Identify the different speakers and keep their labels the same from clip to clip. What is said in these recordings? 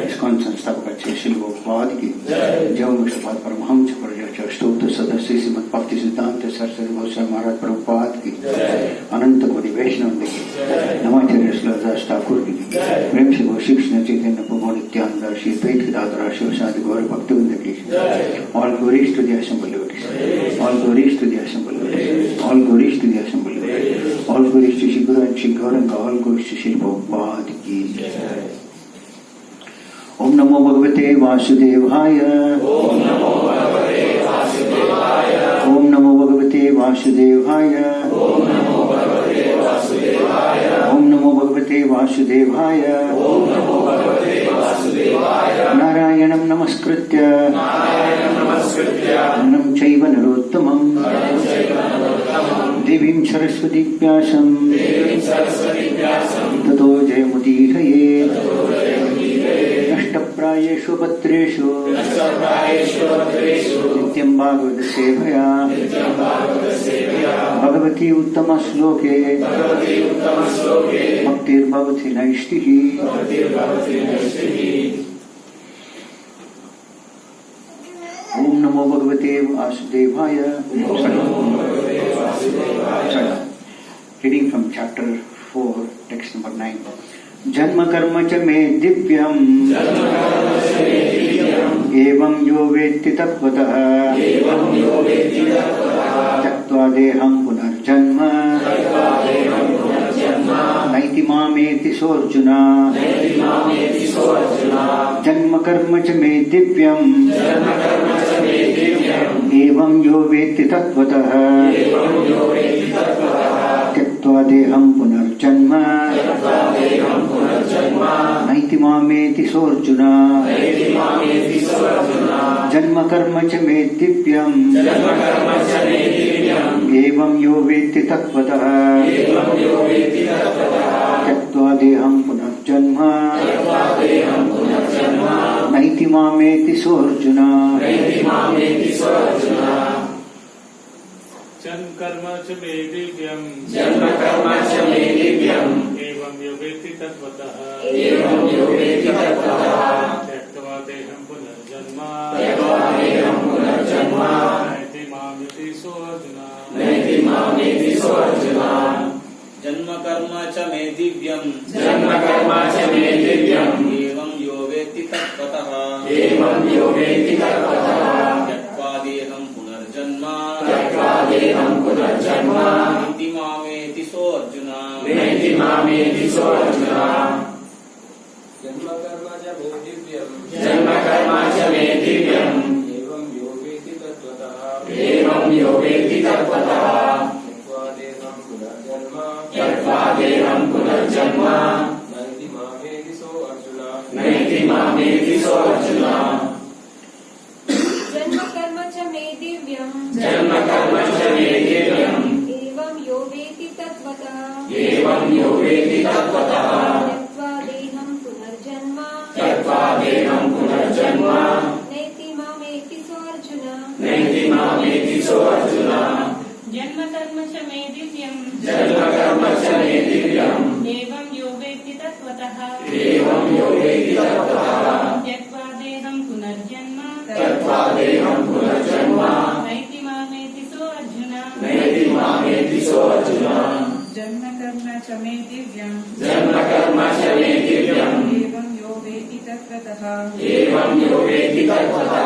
Speaker 1: ISKCON संस्थापक श्री भगवद की जय विष्णुपाद परमहंस परिव्राजक स्तोत्र सदस्य श्रीमद् भक्ति सिद्धांत सरस्वती गोस्वामी महाराज प्रभुपाद की अनंत कोटि वैष्णव की नमाचार्य श्रीदास ठाकुर की प्रेम से गो शिक्षण चैतन्य प्रभु नित्यानंद श्री पेट दादरा शिवसादि गौर भक्तवृंद की all glories to the assembled devotees, all glories to the assembled devotees, all glories to the assembled devotees, all glories to Shri guru and Shri Gauranga, all glories to Shri Bhagavad की। ओम नमो भगवते वासुदेवाय, ओम नमो भगवते वासुदेवाय, ओम नमो भगवते वासुदेवाय, ओम नमो भगवते वासुदेवाय, ओम नमो भगवते वासुदेवाय, ओम नमो भगवते वासुदेवाय। नारायणं नमस्कृत्य नरं चैव नरोत्तमं देवीं सरस्वती व्यासं ततो जयमुदीरये। नष्टप्रायेषु पत्रेषु नित्यं भागवत सेवया भगवती उत्तम श्लोके भक्तिर्भवति नैष्टिः। ओम नमो भगवते वासुदेवाय। Reading from chapter 4, text number 9. जन्म कर्म च मे दिव्यम एवं यो वेत्ति तत्त्वतः तत्त्वा देहं पुनर्जन्म नैति naiti mameti sorjuna janma karma cha me divyam evam yo vetti tattvatah tyaktva deham punar janma naiti mameti sorjuna janma karma cha me divyam evam yo vetti tattvatah tyaktva deham punar janma naiti mameti sorjuna
Speaker 2: janma karma cha me divyam evam yo vetti tattvatah tyaktva deham punar janma naiti mameti sorjuna
Speaker 3: janma karma cha me divyam evam yo vetti tattvatah tyaktva deham punar janma naiti mameti sorjuna janma karma cha me divyam evam yo vetti tattvatah tyaktva deham punar janma naiti mameti sorjuna
Speaker 4: janma karma cha me divyam evam yo vetti tattvatah tyaktva deham punar janma naiti mameti sorjuna
Speaker 5: janma karma cha me divyam evam yo vetti tattvatah tyaktva deham punar janma naiti mameti sorjuna
Speaker 6: janma karma cha me divyam evam yo vetti tattvatah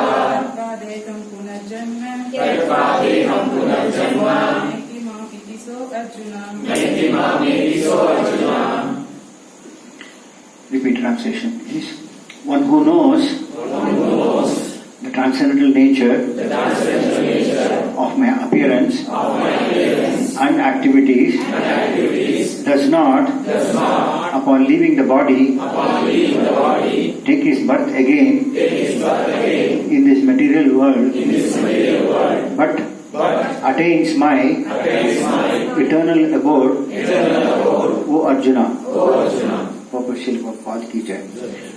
Speaker 6: tyaktva deham punar janma naiti mameti sorjuna.
Speaker 1: Repeat translation, please. One who knows the transcendental nature of my appearance and activities does not, upon leaving the body, take his birth again in this material world, but attains my eternal abode, O Arjuna.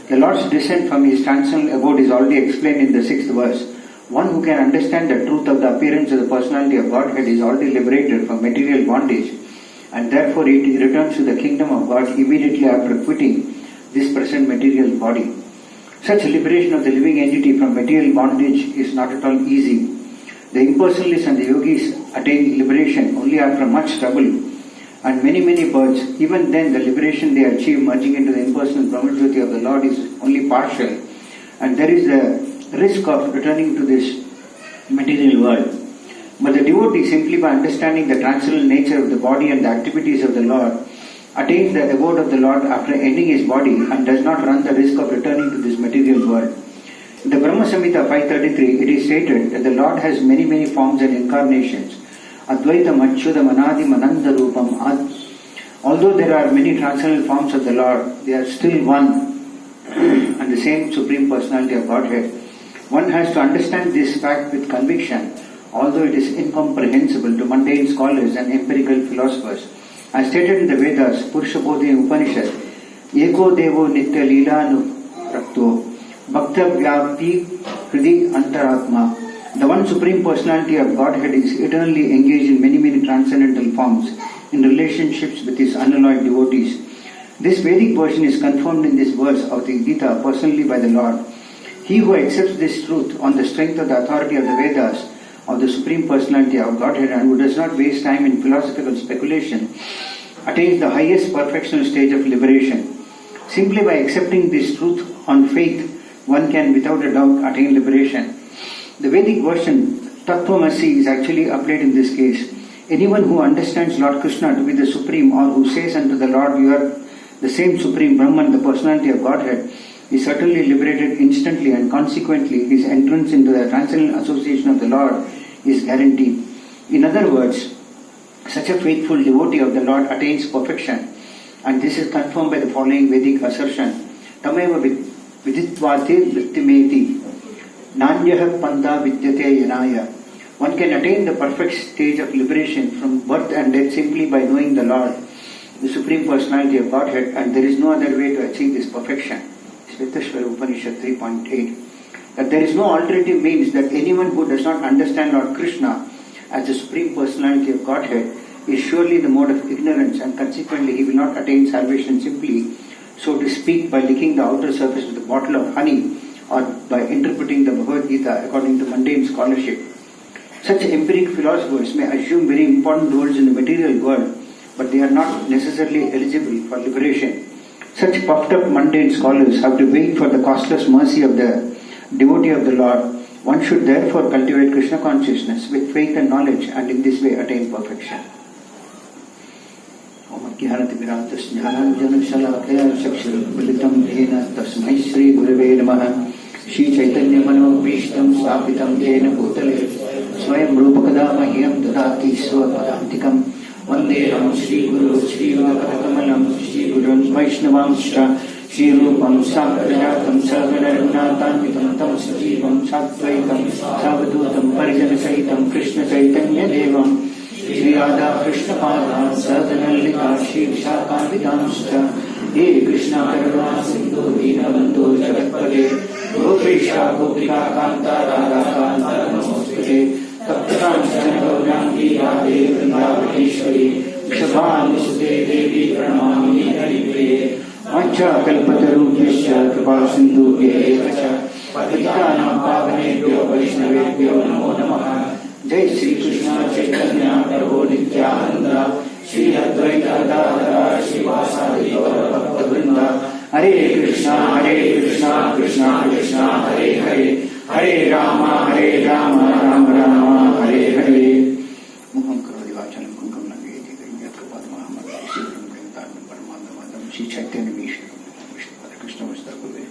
Speaker 1: The Lord's descent from his transcendental abode is already explained in the 6th verse. One who can understand the truth of the appearance of the personality of Godhead is already liberated from material bondage, and therefore he returns to the kingdom of God immediately after quitting this present material body. Such liberation of the living entity from material bondage is not at all easy. The impersonalists and the yogis attain liberation only after much trouble and many births. Even then, the liberation they achieve merging into the impersonal brahmajyoti of the Lord is only partial, and there is the risk of returning to this material world. But the devotee, simply by understanding the transcendental nature of the body and the activities of the Lord, attains the abode of the Lord after ending his body and does not run the risk of returning to this material world. In the Brahma-samhita 533, it is stated that the Lord has many forms and incarnations. Advaitam, ananta-rupam. Although there are many transcendental forms of the Lord, they are still one and the same Supreme Personality of Godhead. One has to understand this fact with conviction, although it is incomprehensible to mundane scholars and empirical philosophers. As stated in the Vedas, Purushabodhi Upanishad, Eko Devo Nitya Leela Rakto, Bhakta Vyapti Kriti Antaratma. The one Supreme Personality of Godhead is eternally engaged in many transcendental forms in relationships with his unalloyed devotees. This Vedic version is confirmed in this verse of the Gita personally by the Lord. He who accepts this truth on the strength of the authority of the Vedas of the Supreme Personality of Godhead and who does not waste time in philosophical speculation attains the highest perfectional stage of liberation. Simply by accepting this truth on faith, one can without a doubt attain liberation. The Vedic version, Tattvamasi, is actually applied in this case. Anyone who understands Lord Krishna to be the Supreme, or who says unto the Lord, you are the same Supreme Brahman, the personality of Godhead, is certainly liberated instantly, and consequently his entrance into the transcendental association of the Lord is guaranteed. In other words, such a faithful devotee of the Lord attains perfection, and this is confirmed by the following Vedic assertion. Tameva viditvatir vrittimeti nanyaha panta vidyate yanaya. One can attain the perfect stage of liberation from birth and death simply by knowing the Lord, the Supreme Personality of Godhead, and there is no other way to achieve this perfection. Shvetashvara Upanishad 3.8. That there is no alternative means that anyone who does not understand Lord Krishna as the Supreme Personality of Godhead is surely the mode of ignorance, and consequently he will not attain salvation simply, so to speak, by licking the outer surface with a bottle of honey, or by interpreting the Bhagavad Gita according to mundane scholarship. Such empiric philosophers may assume very important roles in the material world, but they are not necessarily eligible for liberation. Such puffed up mundane scholars have to wait for the costless mercy of the devotee of the Lord. One should therefore cultivate Krishna consciousness with faith and knowledge, and in this way attain perfection. Om Jnanati Virantas Jnananjana Shalakaya Sakshirupalitam Dhena Tasmai Shri Gurave Namaha Shri Chaitanya Mano Bhishtam Stapitam Dhena Bhutale Swayam Rupakada Mahyam Dadati Svapadantikam Vandeham Shri Guru Shri Vakatamalam Shri Gurun Vaishnavamscha Shri Rupam Sakrajatam Sarvanarunatan Tam Sajivam Satvaitam Savadutam Parijana Sahitam Krishna Chaitanya Devam Shri Radha Krishna Pada Sadanallika Shri Vishakam He Krishna Karuna Sindhu Dinabandhu Jagatpade Gopesha Gopika Kanta Radha Kanta Namostate Taptam Sangarangi Radhe Vrindavaneshwari Vishabhanu Sute Devi Pranamini Haripriye Ancha Kalpatarubhyasya Kripa Sindhu Vyekacha Patitanam Pavanebhyo Vaishnavebhyo Namo Namaha Jai Sri Krishna Chaitanya Prabhu Nityananda Shri Advaita Gadadhara Shri Vasadi Gaura Bhakta Vrinda Hare Krishna Krishna Krishna Hare Hare Hare Rama Rama Rama Hare Hare Muham Karodi Vachalam Kunkam Nagayati Garimyatra Padma Shri Vrindavan Paramadam Shri Chaitanya Vishnu Krishna Vasta Guru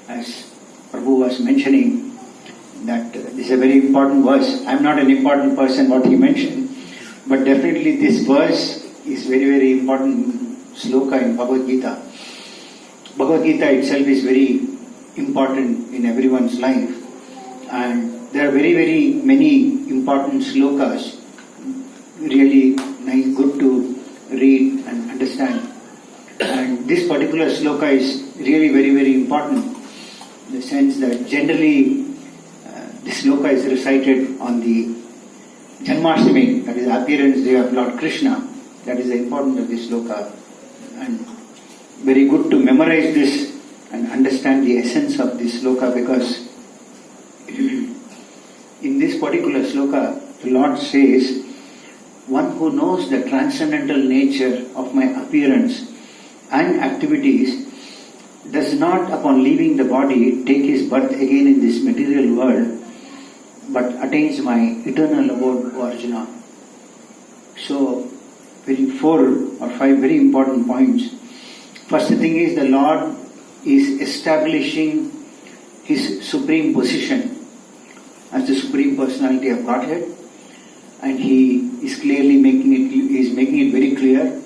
Speaker 1: As Prabhu was mentioning that this is a very important verse. I am not an important person what he mentioned, but definitely this verse is very, very important sloka in Bhagavad Gita. Bhagavad Gita itself is very important in everyone's life, and there are very, very many important slokas, really nice, good to read and understand. And this particular sloka is really very, very important in the sense that generally this sloka is recited on the Janmashtami, that is the appearance day of Lord Krishna. That is the importance of this sloka, and very good to memorize this and understand the essence of this sloka, because in this particular sloka the Lord says, one who knows the transcendental nature of my appearance and activities does not upon leaving the body take his birth again in this material world, but attains my eternal abode, Arjuna. So, 4 or 5 very important points. First thing is, the Lord is establishing his supreme position as the Supreme Personality of Godhead, and he is clearly making it very clear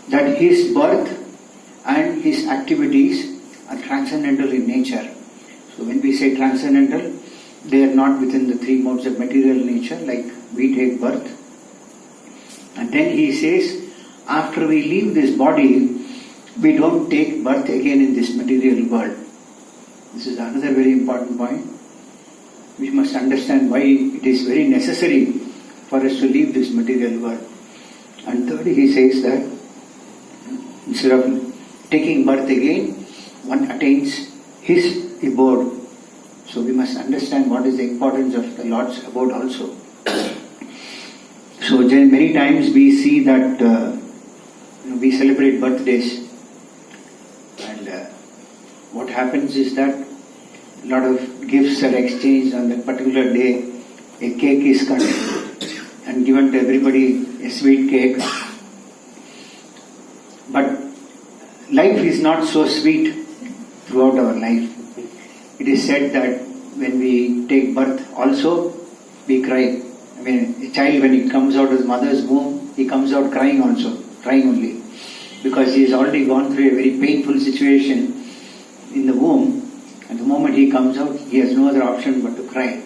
Speaker 1: that his birth and his activities are transcendental in nature. So when we say transcendental, they are not within the 3 modes of material nature, like we take birth. And then he says, after we leave this body, we don't take birth again in this material world. This is another very important point. We must understand why it is very necessary for us to leave this material world. And thirdly, he says that instead of taking birth again, one attains his abode. So we must understand what is the importance of the Lord's abode also. So many times we see that we celebrate birthdays, and what happens is that lot of gifts are exchanged on that particular day. A cake is cut and given to everybody, a sweet cake. But life is not so sweet throughout our life. It is said that when we take birth also, we cry. I mean, a child when he comes out of his mother's womb, he comes out crying also, crying only. Because he has already gone through a very painful situation in the womb. At the moment he comes out, he has no other option but to cry.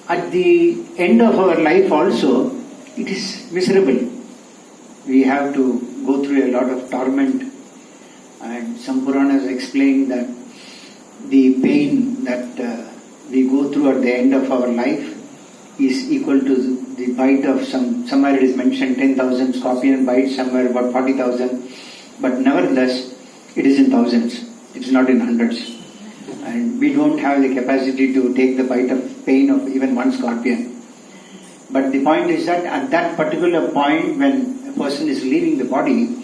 Speaker 1: At the end of our life also, it is miserable. We have to go through a lot of torment. And some Puranas explain that the pain that we go through at the end of our life is equal to the bite of somewhere it is mentioned 10,000 scorpion bites, somewhere about 40,000. But nevertheless, it is in thousands. It is not in hundreds. And we don't have the capacity to take the bite of pain of even one scorpion. But the point is that at that particular point when a person is leaving the body,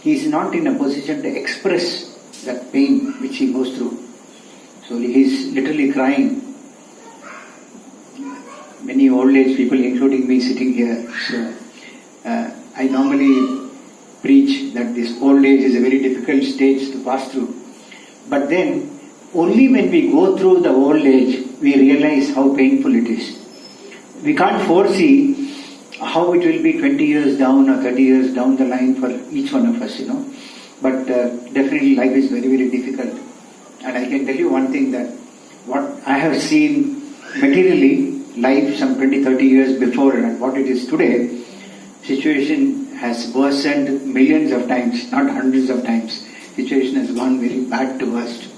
Speaker 1: he is not in a position to express that pain which he goes through. So he is literally crying. Many old age people, including me sitting here, so I normally preach that this old age is a very difficult stage to pass through. But then, only when we go through the old age, we realize how painful it is. We can't foresee how it will be 20 years down or 30 years down the line for each one of us, But definitely life is very, very difficult. And I can tell you one thing, that what I have seen materially, life some 20-30 years before and what it is today, situation has worsened millions of times, not hundreds of times. Situation has gone very bad to worst.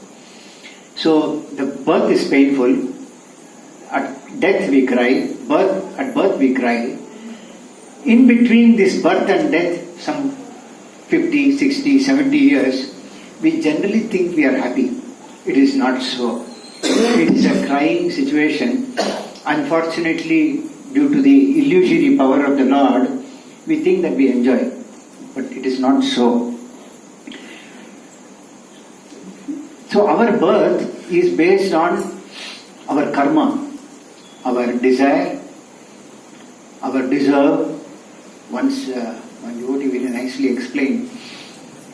Speaker 1: So the birth is painful. At death we cry. At birth we cry. In between this birth and death, some 50, 60, 70 years, we generally think we are happy. It is not so. It is a crying situation. Unfortunately, due to the illusory power of the Lord, we think that we enjoy. But it is not so. So our birth is based on our karma, our desire, our deserve. Once one devotee very nicely explained,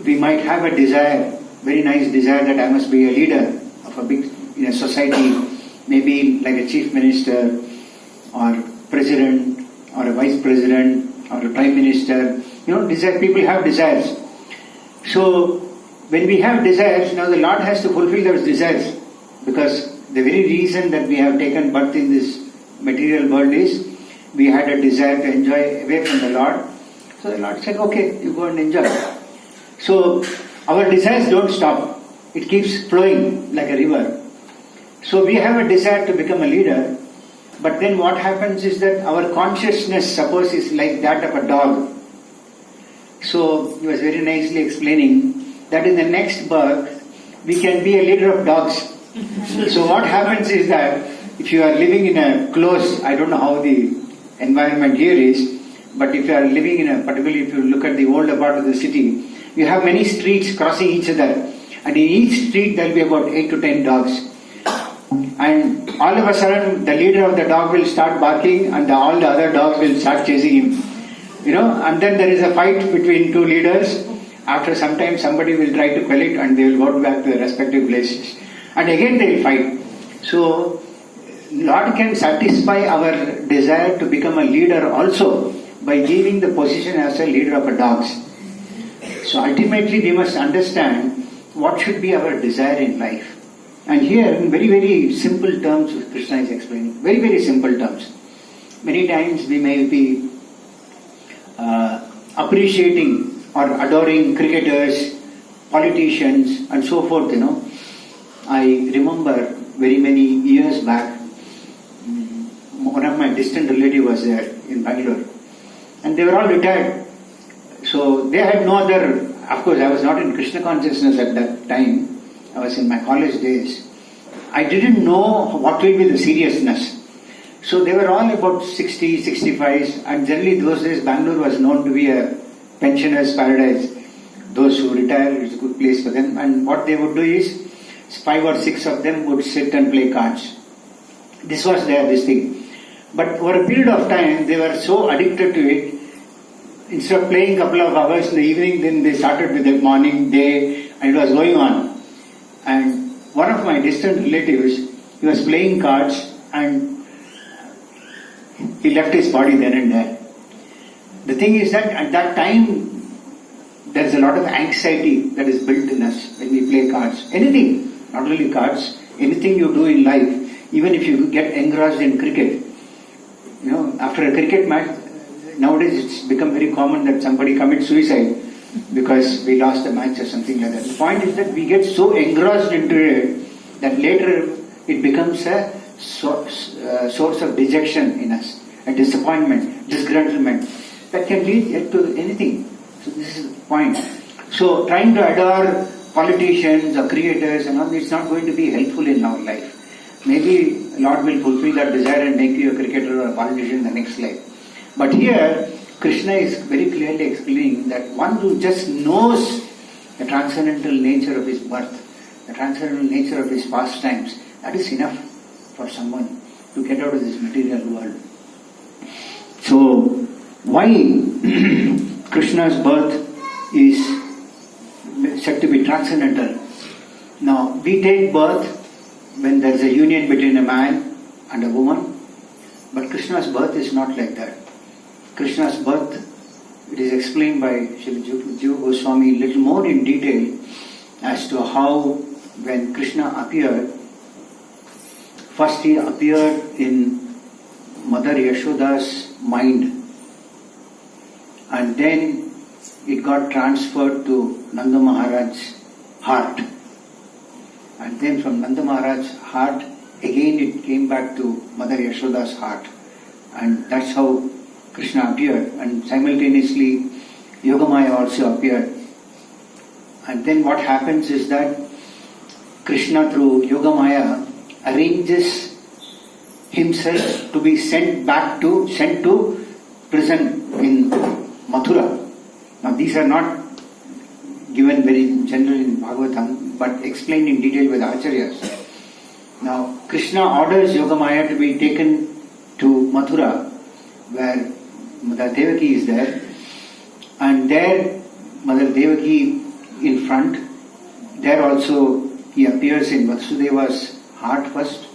Speaker 1: we might have a desire, very nice desire, that I must be a leader of a big in a society, maybe like a chief minister or president or a vice president or a prime minister. Desire, people have desires. So when we have desires, now the Lord has to fulfill those desires, because the very reason that we have taken birth in this material world is we had a desire to enjoy away from the Lord. So the Lord said, okay, you go and enjoy. So our desires don't stop. It keeps flowing like a river. So we have a desire to become a leader, but then what happens is that our consciousness, suppose, is like that of a dog. So he was very nicely explaining that in the next birth, we can be a leader of dogs. So what happens is that if you are living in a close, I don't know how the environment here is, but if you are living in a, particularly if you look at the older part of the city, you have many streets crossing each other, and in each street there will be about 8 to 10 dogs. And all of a sudden, the leader of the dog will start barking, and all the other dogs will start chasing him. And then there is a fight between two leaders. After some time, somebody will try to quell it, and they will go back to their respective places. And again they will fight. So, Lord can satisfy our desire to become a leader also by giving the position as a leader of a dogs. So ultimately we must understand what should be our desire in life. And here in very, very simple terms, Krishna is explaining. Very, very simple terms. Many times we may be appreciating or adoring cricketers, politicians and so forth, I remember very many years back, one of my distant relatives was there in Bangalore. And they were all retired. So they had no other, of course I was not in Krishna consciousness at that time. I was in my college days. I didn't know what will be the seriousness. So they were all about 60, 65, and generally those days Bangalore was known to be a pensioner's paradise. Those who retire, it's a good place for them. And what they would do is, 5 or 6 of them would sit and play cards. This was this thing. But over a period of time, they were so addicted to it, instead of playing a couple of hours in the evening, then they started with the morning, day, and it was going on. And one of my distant relatives, he was playing cards and he left his body then and there. The thing is that at that time, there is a lot of anxiety that is built in us when we play cards. Anything, not only cards, anything you do in life, even if you get engrossed in cricket. After a cricket match, nowadays it's become very common that somebody commits suicide because we lost the match or something like that. The point is that we get so engrossed into it that later it becomes a source of dejection in us, a disappointment, disgruntlement that can lead to anything. So this is the point. So trying to adore politicians or creators and all, it's not going to be helpful in our life. Maybe Lord will fulfill that desire and make you a cricketer or a politician in the next life. But here, Krishna is very clearly explaining that one who just knows the transcendental nature of his birth, the transcendental nature of his pastimes, that is enough for someone to get out of this material world. So, why Krishna's birth is said to be transcendental? Now, we take birth when there is a union between a man and a woman, but Krishna's birth is not like that. Krishna's birth, it is explained by Srila Jiva Goswami a little more in detail as to how when Krishna appeared, first he appeared in Mother Yashoda's mind, and then it got transferred to Nanda Maharaj's heart, and then from Nanda Maharaj's heart again it came back to Mother Yashoda's heart, and that's how Krishna appeared. And simultaneously Yogamaya also appeared. And then what happens is that Krishna through Yogamaya arranges himself to be sent to prison in Mathura. Now these are not given very general in Bhagavatam, but explained in detail by the Acharyas. Now Krishna orders Yogamaya to be taken to Mathura, where Mother Devaki is there, and there Mother Devaki in front. There also he appears in Vasudeva's heart first,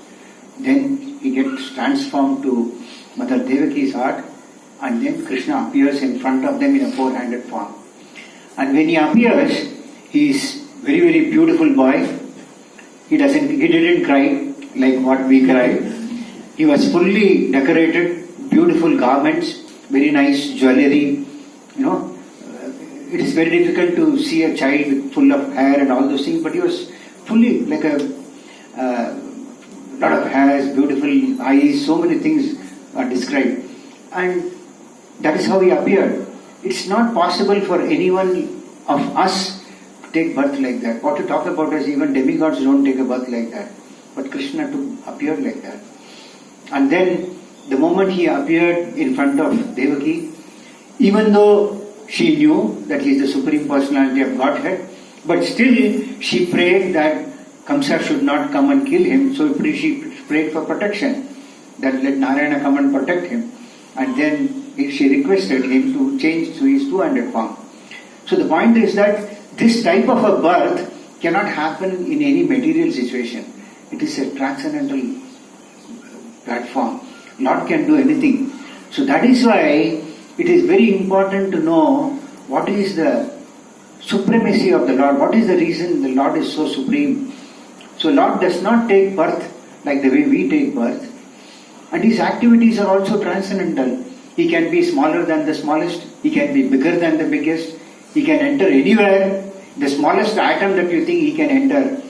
Speaker 1: then he gets transformed to Mother Devaki's heart, and then Krishna appears in front of them in a four-handed form. And when he appears, he is very, very beautiful boy. He didn't cry like what we cry. He was fully decorated, beautiful garments, very nice jewelry. It is very difficult to see a child full of hair and all those things, but he was fully like a lot of hairs, beautiful eyes, so many things are described. And that is how he appeared. It's not possible for anyone of us to take birth like that. What to talk about is even demigods don't take a birth like that. But Krishna appeared like that. And then the moment he appeared in front of Devaki, even though she knew that he is the Supreme Personality of Godhead, but still she prayed that Kamsa should not come and kill him, so she prayed for protection, that let Narayana come and protect him. And then she requested him to change to his two-handed form. So the point is that this type of a birth cannot happen in any material situation. It is a transcendental platform. Lord can do anything. So that is why it is very important to know what is the supremacy of the Lord. What is the reason the Lord is so supreme? So Lord does not take birth like the way we take birth. And his activities are also transcendental. He can be smaller than the smallest. He can be bigger than the biggest. He can enter anywhere. The smallest atom that you think he can enter.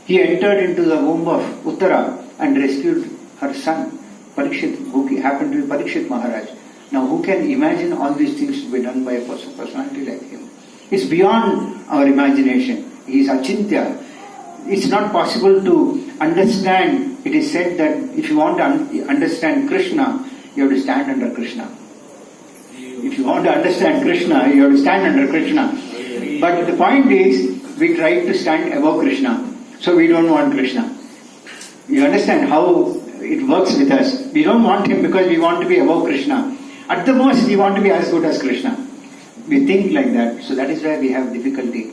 Speaker 1: He entered into the womb of Uttara and rescued her son, Parikshit, who happened to be Parikshit Maharaj. Now who can imagine all these things to be done by a personality like him? It's beyond our imagination. He is achintya. It's not possible to understand. It is said that if you want to understand Krishna, you have to stand under Krishna. If you want to understand Krishna, you have to stand under Krishna. But the point is, we try to stand above Krishna. so we don't want Krishna. You understand how it works with us. We don't want him because we want to be above Krishna. At the most, we want to be as good as Krishna. We think like that. So that is where we have difficulty.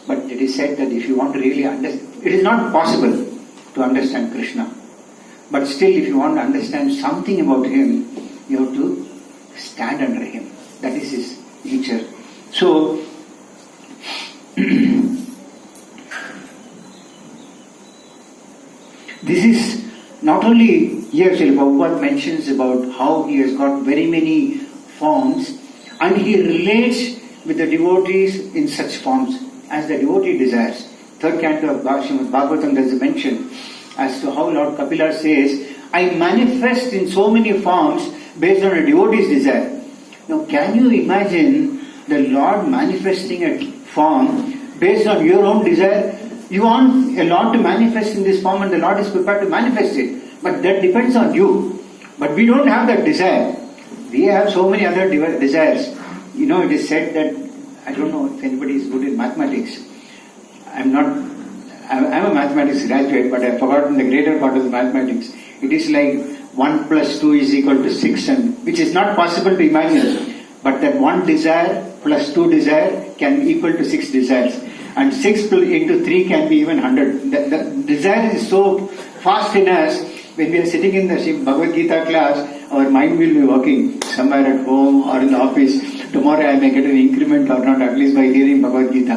Speaker 1: But it is said that if you want to really understand, it is not possible to understand Krishna. But still, if you want to understand something about him, you have to stand under him. That is his nature. So, this is not only here Srila Prabhupada mentions about how he has got very many forms and he relates with the devotees in such forms as the devotee desires. Third canto of Srimad Bhagavatam there is a mention as to how Lord Kapila says, I manifest in so many forms based on a devotee's desire. Now can you imagine the Lord manifesting a form based on your own desire? You want a Lord to manifest in this form and the Lord is prepared to manifest it. But that depends on you. But we don't have that desire. We have so many other desires. You know, it is said that, I don't know if anybody is good in mathematics. I'm a mathematics graduate, but I've forgotten the greater part of the mathematics. It is like 1 plus 2 is equal to 6, and which is not possible to imagine. But that 1 desire plus 2 desire can be equal to 6 desires. And 6 into 3 can be even 100. The desire is so fast in us. When we are sitting in the Bhagavad Gita class, our mind will be working somewhere at home or in the office. Tomorrow I may get an increment or not, at least by hearing Bhagavad Gita.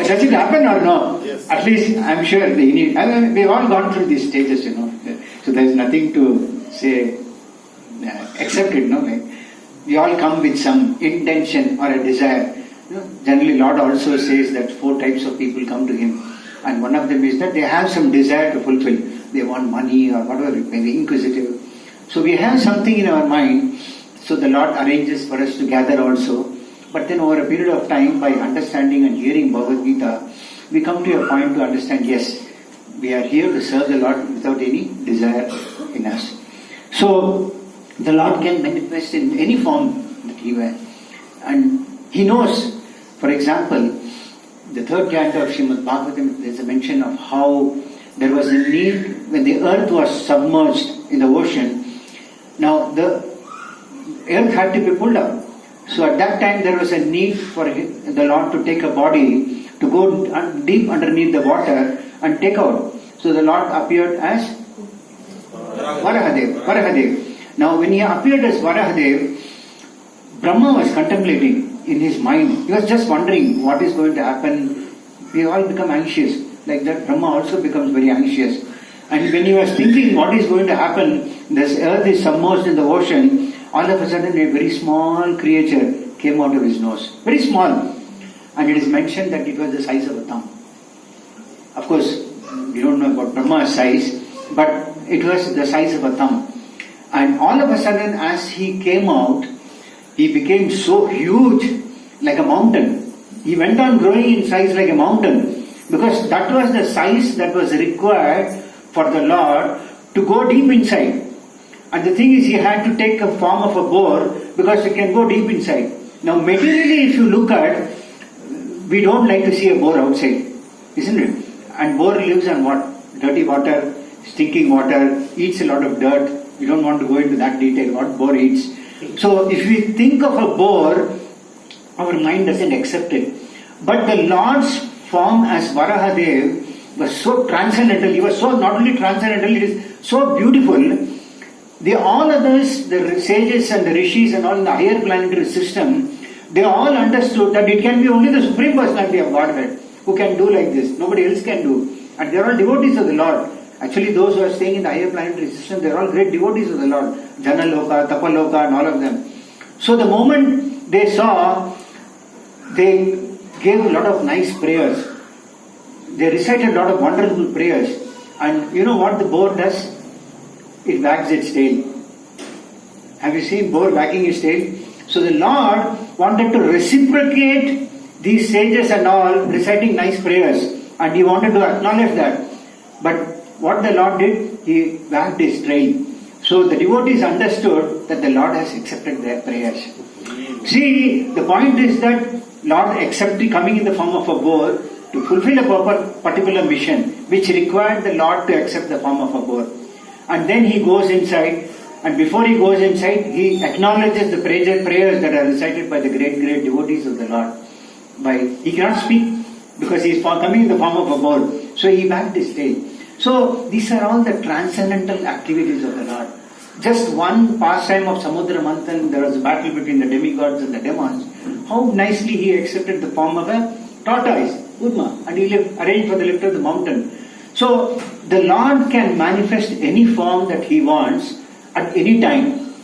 Speaker 1: Does it happen or no?
Speaker 2: Yes.
Speaker 1: At least I'm sure we've all gone through these stages, you know. So there's nothing to say, accept it, no? Like, we all come with some intention or a desire. You know, generally Lord also says that 4 types of people come to him. And one of them is that they have some desire to fulfill. They want money or whatever, maybe inquisitive. So we have something in our mind. So the Lord arranges for us to gather also. But then over a period of time, by understanding and hearing Bhagavad Gita, we come to a point to understand, yes, we are here to serve the Lord without any desire in us. So the Lord can manifest in any form that he wants. And he knows, for example, the third canto of Srimad Bhagavatam, there is a mention of how there was a need when the earth was submerged in the ocean. Now the earth had to be pulled up. So at that time there was a need for the Lord to take a body, to go deep underneath the water and take out. So the Lord appeared as Varahadev. Now when he appeared as Varahadev, Brahma was contemplating in his mind. He was just wondering what is going to happen. We all become anxious. Like that, Brahma also becomes very anxious. And when he was thinking what is going to happen, this earth is submerged in the ocean, all of a sudden a very small creature came out of his nose. Very small. And it is mentioned that it was the size of a thumb. Of course, we don't know about Brahma's size, but it was the size of a thumb. And all of a sudden, as he came out, he became so huge, like a mountain. He went on growing in size like a mountain, because that was the size that was required for the Lord to go deep inside. And the thing is, he had to take a form of a boar, because it can go deep inside. Now materially, if you look at, we don't like to see a boar outside, isn't it? And boar lives on what? Dirty water, stinking water, eats a lot of dirt. We don't want to go into that detail, what boar eats. So if we think of a boar, our mind doesn't accept it. But the Lord's form as Varahadev was so transcendental. He was so not only transcendental, it is so beautiful. All others, the sages and the rishis and all in the higher planetary system, they all understood that it can be only the Supreme Personality of Godhead who can do like this. Nobody else can do. And they are all devotees of the Lord. Actually, those who are staying in the higher planetary system, they are all great devotees of the Lord. Janaloka, Tapaloka and all of them. So the moment they saw, they gave a lot of nice prayers. They recited a lot of wonderful prayers. And you know what the boar does? It wags its tail. Have you seen boar wagging its tail? So the Lord wanted to reciprocate these sages and all reciting nice prayers. And he wanted to acknowledge that. But what the Lord did, he wagged his tail. So the devotees understood that the Lord has accepted their prayers. See, the point is that Lord accepted coming in the form of a boar to fulfill a particular mission which required the Lord to accept the form of a boar. And then he goes inside, and before he goes inside, he acknowledges the prayers that are recited by the great devotees of the Lord. He cannot speak because he is coming in the form of a boar. So he wagged his tail. So these are all the transcendental activities of the Lord. Just one pastime of Samudra Manthan, there was a battle between the demigods and the demons. How nicely he accepted the form of a tortoise, Udma, and he arranged for the lift of the mountain. So the Lord can manifest any form that he wants at any time,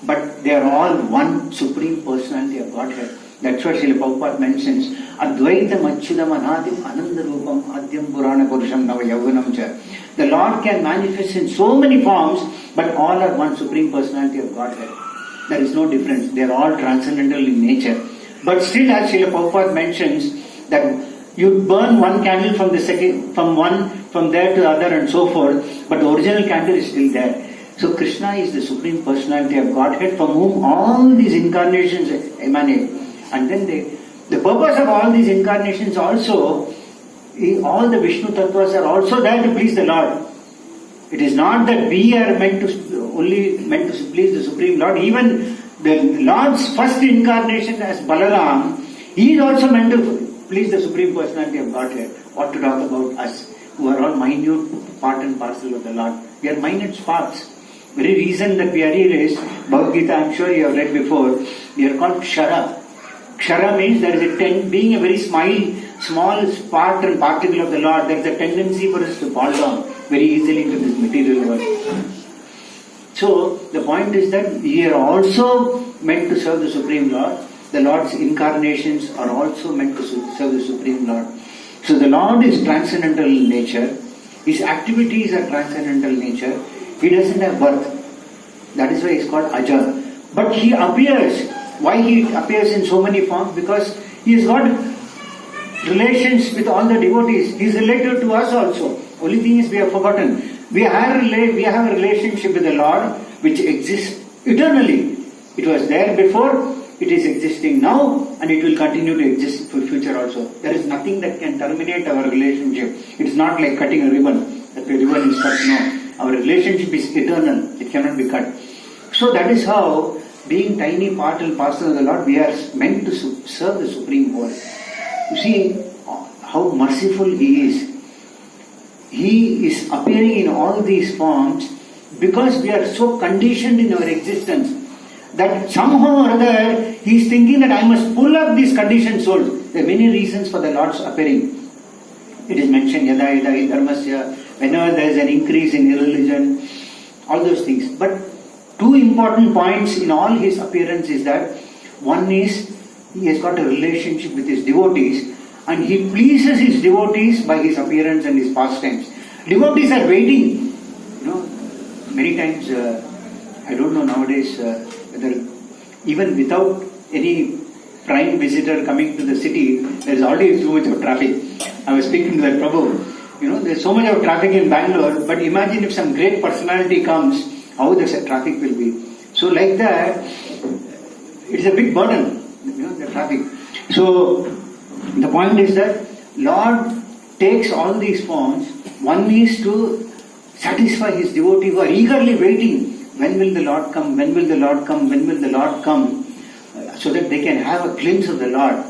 Speaker 1: but they are all one Supreme Personality of Godhead. That's what Srila Prabhupada mentions. Advaitam achyudam anadim ananta-rupam adyam purana purusham nava yauganam cha. The Lord can manifest in so many forms, but all are one Supreme Personality of Godhead. There is no difference. They are all transcendental in nature. But still, as Srila Prabhupada mentions, that you burn one candle from there to the other and so forth, but the original candle is still there. So Krishna is the Supreme Personality of Godhead from whom all these incarnations emanate. And then the purpose of all these incarnations also, all the Vishnu tattvas are also there to please the Lord. It is not that we are only meant to please the Supreme Lord. Even the Lord's first incarnation as Balaram, he is also meant to please the Supreme Personality of Godhead. What to talk about us, who are all minute part and parcel of the Lord. We are minute sparks. Very reason that we are here is, Bhagavad Gita, I am sure you have read before, we are called Kshara. Kshara means there is being a very small part and particle of the Lord, there is a tendency for us to fall down very easily into this material world. So, the point is that we are also meant to serve the Supreme Lord. The Lord's incarnations are also meant to serve the Supreme Lord. So, the Lord is transcendental in nature. His activities are transcendental in nature. He doesn't have birth. That is why he is called Aja. But he appears. Why he appears in so many forms? Because he has got relations with all the devotees. He is related to us also. Only thing is we have forgotten. We have a relationship with the Lord which exists eternally. It was there before, it is existing now, and it will continue to exist for future also. There is nothing that can terminate our relationship. It is not like cutting a ribbon. That the ribbon is cut. No. Our relationship is eternal. It cannot be cut. So that is how, being tiny part and parcel of the Lord, we are meant to serve the Supreme Word. You see how merciful He is. He is appearing in all these forms because we are so conditioned in our existence that somehow or other He is thinking that I must pull up these conditioned souls. There are many reasons for the Lord's appearing. It is mentioned yada yada hi dharmasya, whenever there is an increase in irreligion, all those things. But two important points in all His appearance is that one is He has got a relationship with His devotees, and He pleases His devotees by His appearance and His pastimes. Devotees are waiting. Many times, I don't know nowadays whether even without any prime visitor coming to the city, there is already too much of traffic. I was speaking to that Prabhu. There is so much of traffic in Bangalore, but imagine if some great personality comes, how the traffic will be. So like that, it's a big burden, the traffic. So the point is that Lord takes all these forms. One is to satisfy His devotee who are eagerly waiting. When will the Lord come? When will the Lord come? When will the Lord come? So that they can have a glimpse of the Lord.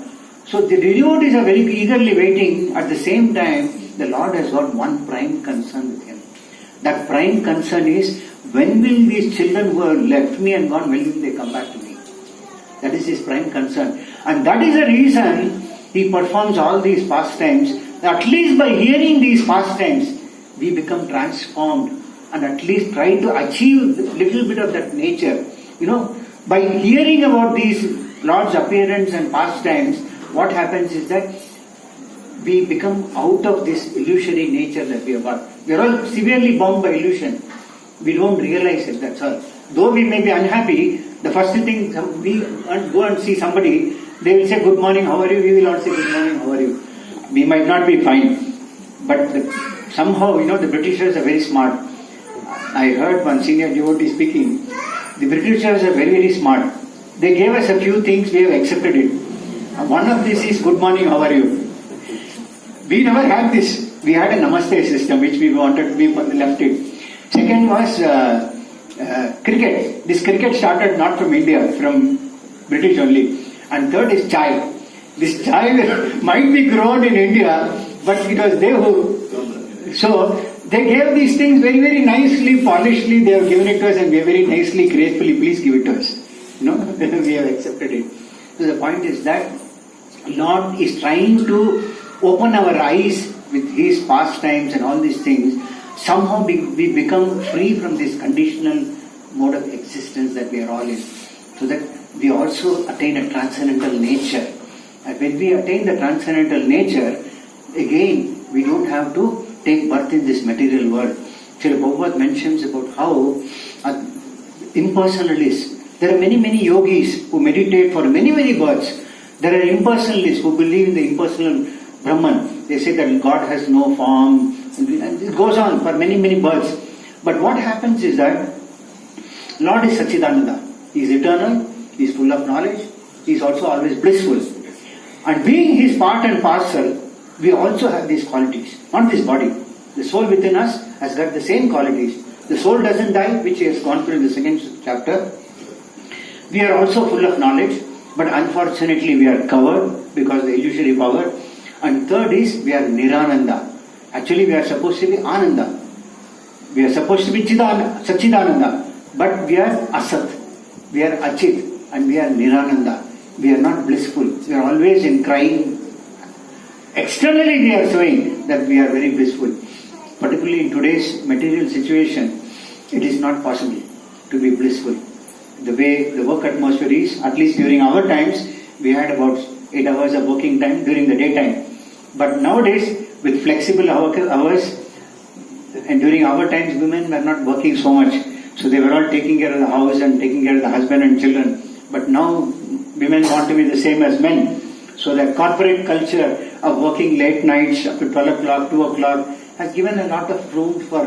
Speaker 1: So the devotees are very eagerly waiting. At the same time, the Lord has got one prime concern with Him. That prime concern is, when will these children who have left me and gone, when will they come back to me? That is His prime concern. And that is the reason He performs all these pastimes. At least by hearing these pastimes, we become transformed and at least try to achieve a little bit of that nature. By hearing about these Lord's appearance and pastimes, what happens is that we become out of this illusory nature that we have got. We are all severely bound by illusion. We don't realize it, that's all. Though we may be unhappy, the first thing we go and see somebody, they will say good morning, how are you? We will all say good morning, how are you? We might not be fine. But somehow, the Britishers are very smart. I heard one senior devotee speaking. The Britishers are very, very smart. They gave us a few things, we have accepted it. One of this is good morning, how are you? We never had this. We had a namaste system which we wanted to be left it. Second was cricket. This cricket started not from India, from British only. And third is chai. This chai might be grown in India, but it was they who... So, they gave these things very, very nicely, polishedly, they have given it to us and we are very nicely, gracefully, please give it to us. We have accepted it. So the point is that Lord is trying to open our eyes with His pastimes and all these things. Somehow we become free from this conditional mode of existence that we are all in. So that we also attain a transcendental nature. And when we attain the transcendental nature, again, we don't have to take birth in this material world. Srila Bhagavad mentions about how impersonalists, there are many, many yogis who meditate for many, many births. There are impersonalists who believe in the impersonal Brahman. They say that God has no form. And it goes on for many, many births. But what happens is that Lord is Satchidananda. He is eternal. He is full of knowledge. He is also always blissful. And being His part and parcel, we also have these qualities. Not this body. The soul within us has got the same qualities. The soul doesn't die, which He has gone through in the second chapter. We are also full of knowledge, but unfortunately we are covered because of the illusory power. And third is, we are Nirananda. Actually we are supposed to be Ananda. We are supposed to be Satchidananda. But we are Asat. We are Achit. And we are Nirananda. We are not blissful. We are always in crying. Externally we are showing that we are very blissful. Particularly in today's material situation, it is not possible to be blissful. The way the work atmosphere is, at least during our times, we had about 8 hours of working time during the daytime. But nowadays, with flexible hours, and during our times, women were not working so much. So they were all taking care of the house and taking care of the husband and children. But now, women want to be the same as men. So that corporate culture of working late nights up to 12 o'clock, 2 o'clock has given a lot of room for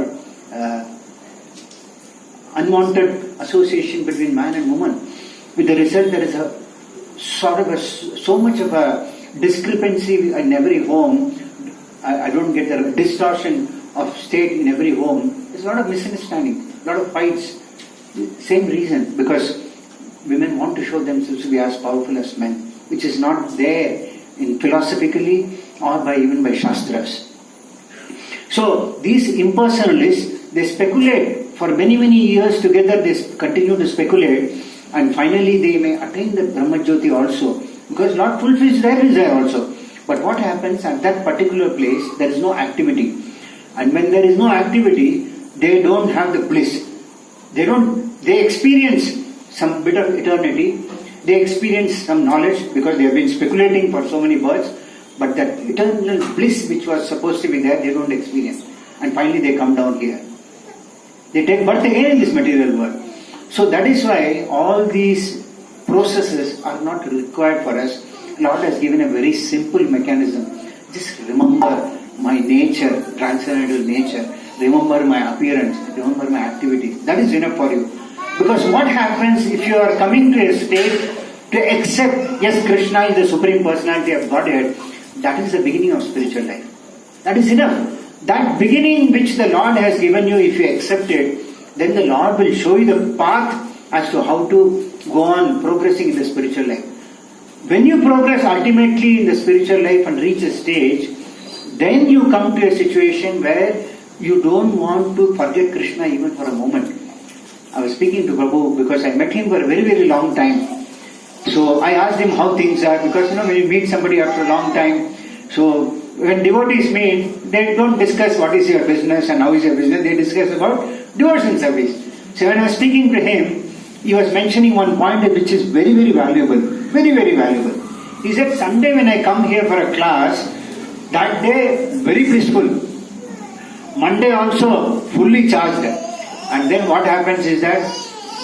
Speaker 1: unwanted association between man and woman. With the result, there is so much of a discrepancy in every home. I don't get the distortion of state in every home. There's a lot of misunderstanding, a lot of fights. Same reason, because women want to show themselves to be as powerful as men, which is not there in philosophically or even by Shastras. So these impersonalists, they speculate for many, many years together, they continue to speculate, and finally they may attain the brahmajyoti also, because Lord fulfills their desire also. But what happens at that particular place, there is no activity. And when there is no activity, they don't have the bliss. They experience some bit of eternity, they experience some knowledge because they have been speculating for so many births, but that eternal bliss which was supposed to be there, they don't experience. And finally they come down here. They take birth again in this material world. So that is why all these processes are not required for us. Lord has given a very simple mechanism. Just remember my nature, transcendental nature. Remember my appearance. Remember my activity. That is enough for you. Because what happens if you are coming to a state to accept, yes, Krishna is the Supreme Personality of Godhead, that is the beginning of spiritual life. That is enough. That beginning which the Lord has given you, if you accept it, then the Lord will show you the path as to how to go on progressing in the spiritual life. When you progress ultimately in the spiritual life and reach a stage, then you come to a situation where you don't want to forget Krishna even for a moment. I was speaking to Prabhu because I met him for a very, very long time. So I asked him how things are, because when you meet somebody after a long time, so when devotees meet, they don't discuss what is your business and how is your business, they discuss about devotion service. So when I was speaking to him, he was mentioning one point which is very, very valuable. Very, very valuable. He said, Sunday when I come here for a class, that day very peaceful. Monday also fully charged. And then what happens is that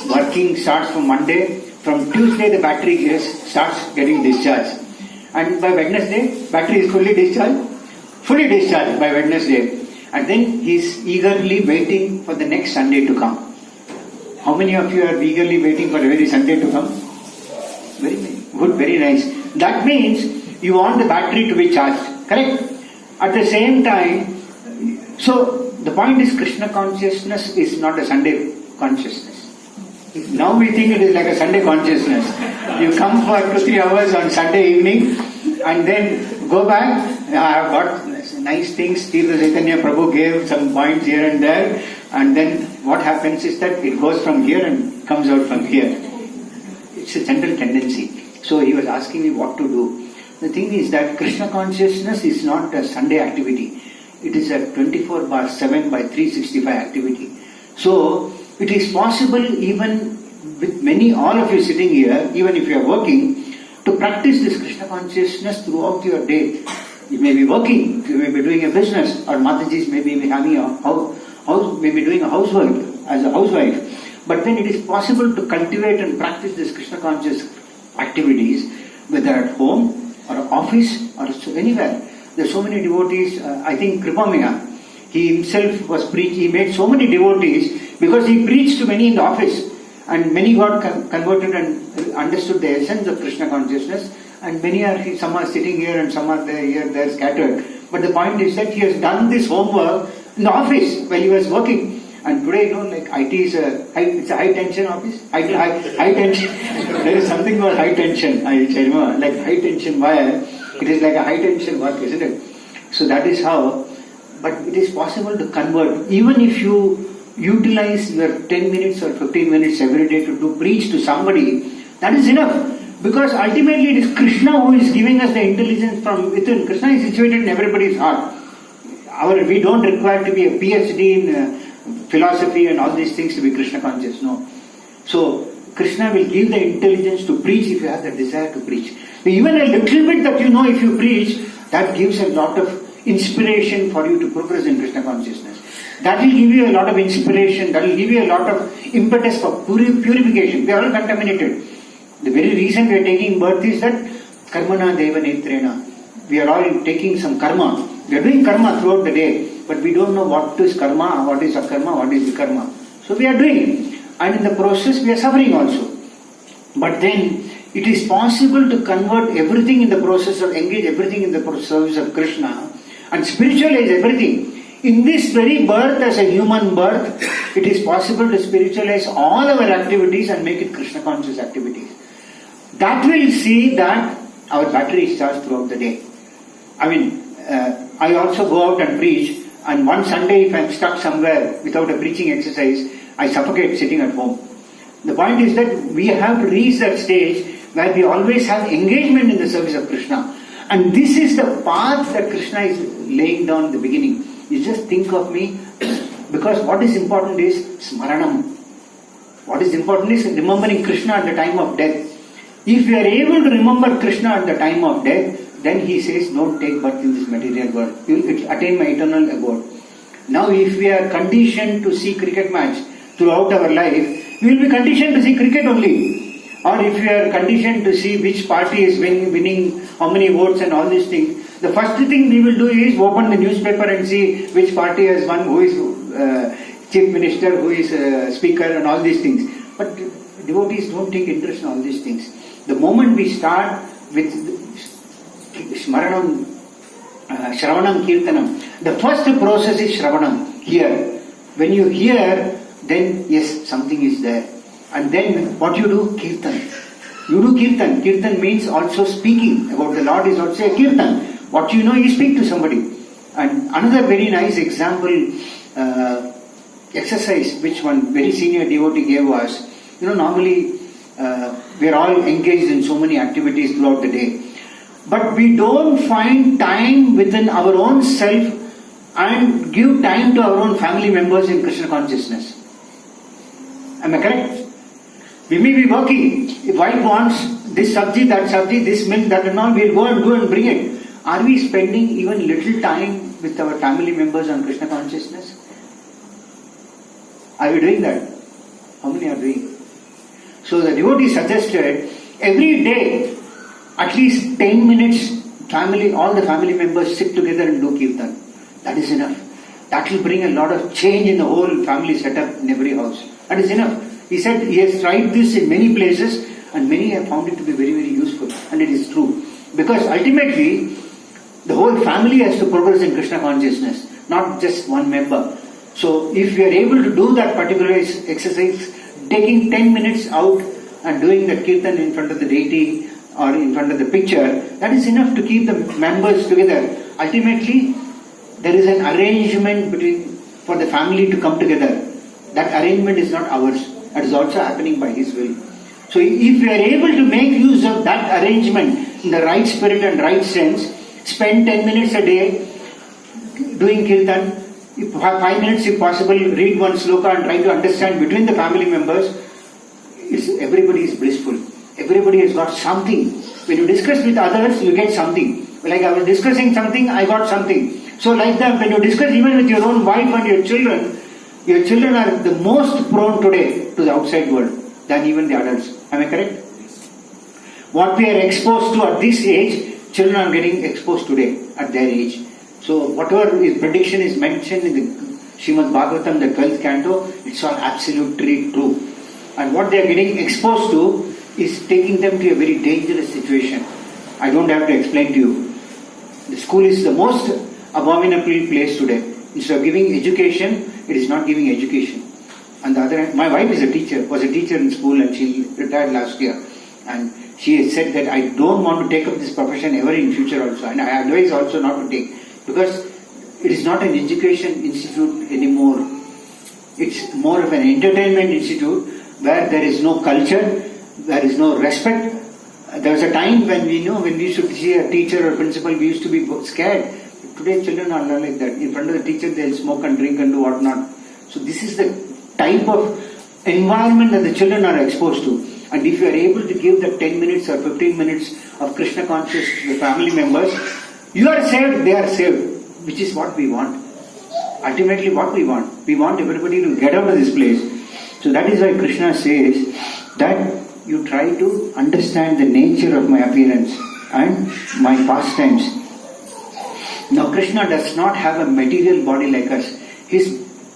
Speaker 1: working starts from Monday. From Tuesday the battery starts getting discharged. And by Wednesday, battery is fully discharged by Wednesday. And then he is eagerly waiting for the next Sunday to come. How many of you are eagerly waiting for every Sunday to come? Very good, very nice. That means you want the battery to be charged, correct? At the same time, so the point is Krishna consciousness is not a Sunday consciousness. Now we think it is like a Sunday consciousness. You come for 2-3 hours on Sunday evening and then go back. I have got nice things. Tirtha Chaitanya Prabhu gave some points here and there, and then what happens is that it goes from here and comes out from here. It's a general tendency. So he was asking me what to do. The thing is that Krishna consciousness is not a Sunday activity. It is a 24/7 by 365 activity. So it is possible even with all of you sitting here, even if you are working, to practice this Krishna consciousness throughout your day. You may be working, you may be doing a business, or Matajis may be having a house, may be doing a housework as a housewife. But then it is possible to cultivate and practice this Krishna conscious activities, whether at home or office or anywhere. There are so many devotees. I think Kripamaya, he himself was he made so many devotees because he preached to many in the office, and many got converted and understood the essence of Krishna consciousness, and some are sitting here and some are there scattered. But the point is that he has done this homework in the office while he was working. And today, like IT is it's a high tension office. High tension. There is something called high tension. I remember, like high tension wire. It is like a high tension work, isn't it? So that is how. But it is possible to convert, even if you utilize your 10 minutes or 15 minutes every day to preach to somebody. That is enough. Because ultimately it is Krishna who is giving us the intelligence from within. Krishna is situated in everybody's heart. We don't require to be a PhD in philosophy and all these things to be Krishna conscious. No. So Krishna will give the intelligence to preach if you have the desire to preach. Even a little bit that you know if you preach, that gives a lot of inspiration for you to progress in Krishna consciousness. That will give you a lot of inspiration, that will give you a lot of impetus for purification. We are all contaminated. The very reason we are taking birth is that karmana deva netrena. We are all taking some karma. We are doing karma throughout the day, but we don't know what is karma, what is akarma, what is vikarma. So we are doing, and in the process we are suffering also. But then it is possible to convert everything in the process of engage everything in the service of Krishna and spiritualize everything. In this very birth as a human birth, it is possible to spiritualize all our activities and make it Krishna conscious activities. That will see that our battery is charged throughout the day. I also go out and preach, and one Sunday if I am stuck somewhere without a preaching exercise, I suffocate sitting at home. The point is that we have to reach that stage where we always have engagement in the service of Krishna. And this is the path that Krishna is laying down in the beginning. You just think of me, because what is important is smaranam. What is important is remembering Krishna at the time of death. If we are able to remember Krishna at the time of death, then he says, don't take birth in this material world. You will attain my eternal abode. Now if we are conditioned to see cricket match throughout our life, we will be conditioned to see cricket only. Or if we are conditioned to see which party is winning, how many votes and all these things, the first thing we will do is open the newspaper and see which party has won, who is chief minister, who is speaker and all these things. But devotees don't take interest in all these things. The moment we start with Shmaranam, Shravanam, Kirtanam, the first process is Shravanam, hear. When you hear, then yes, something is there. And then what you do? Kirtan. You do Kirtan. Kirtan means also speaking about the Lord is also a Kirtan. What you know, you speak to somebody. And another very nice example, exercise which one very senior devotee gave was, normally we are all engaged in so many activities throughout the day. But we don't find time within our own self and give time to our own family members in Krishna consciousness. Am I correct? We may be working. If wife wants this sabji, that sabji, this milk, that and all, we'll go and bring it. Are we spending even little time with our family members on Krishna consciousness? Are we doing that? How many are doing? So the devotee suggested every day, at least 10 minutes, all the family members sit together and do kirtan. That is enough. That will bring a lot of change in the whole family setup in every house. That is enough. He said he has tried this in many places and many have found it to be very, very useful. And it is true. Because ultimately, The whole family has to progress in Krishna consciousness, not just one member. So if we are able to do that particular exercise, taking 10 minutes out and doing the kirtan in front of the deity or in front of the picture, that is enough to keep the members together. Ultimately, there is an arrangement for the family to come together. That arrangement is not ours. That is also happening by His will. So if we are able to make use of that arrangement in the right spirit and right sense, spend 10 minutes a day doing kirtan, 5 minutes if possible, read one sloka and try to understand between the family members, everybody is blissful. Everybody has got something. When you discuss with others, you get something. Like I was discussing something, I got something. So like that, when you discuss even with your own wife and your children are the most prone today to the outside world than even the adults. Am I correct? What we are exposed to at this age, children are getting exposed today at their age. So whatever prediction is mentioned in the Srimad Bhagavatam, the 12th canto, it's all absolutely true. And what they are getting exposed to is taking them to a very dangerous situation. I don't have to explain to you. The school is the most abominable place today. Instead of giving education, it is not giving education. On the other hand, my wife was a teacher in school, and she retired last year. And she has said that I don't want to take up this profession ever in future also. And I advise also not to take. Because it is not an education institute anymore. It's more of an entertainment institute where there is no culture, there is no respect. There was a time when we used to see a teacher or principal, we used to be scared. Today children are not like that. In front of the teacher they'll smoke and drink and do whatnot. So this is the type of environment that the children are exposed to. And if you are able to give the 10 minutes or 15 minutes of Krishna consciousness to the family members, you are saved, they are saved, which is what we want. Ultimately what we want. We want everybody to get out of this place. So that is why Krishna says that you try to understand the nature of my appearance and my pastimes. Now Krishna does not have a material body like us. His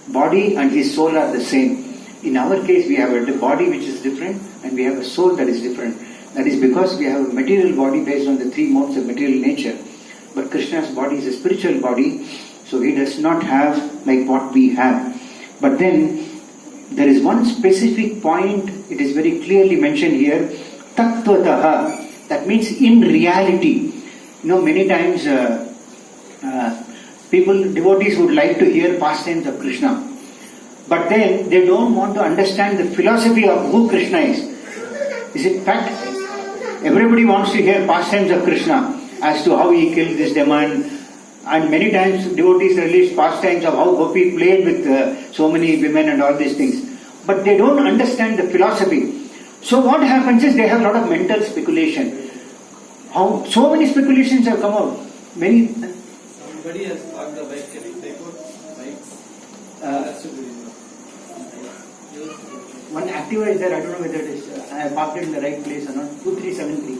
Speaker 1: body and his soul are the same. In our case we have a body which is different and we have a soul that is different. That is because we have a material body based on the three modes of material nature. But Krishna's body is a spiritual body, so he does not have like what we have. But then there is one specific point, it is very clearly mentioned here, tattvatah. That means in reality. Many times devotees would like to hear pastimes of Krishna. But then they don't want to understand the philosophy of who Krishna is. Is it fact? Everybody wants to hear pastimes of Krishna as to how he killed this demon. And many times devotees release pastimes of how Gopi played with so many women and all these things. But they don't understand the philosophy. So what happens is they have a lot of mental speculation. So many speculations have come out.
Speaker 3: Somebody has parked the bike. Can you take out bikes?
Speaker 1: One Activa is there. I don't know whether it is. I have parked it in the right place or not. 2373.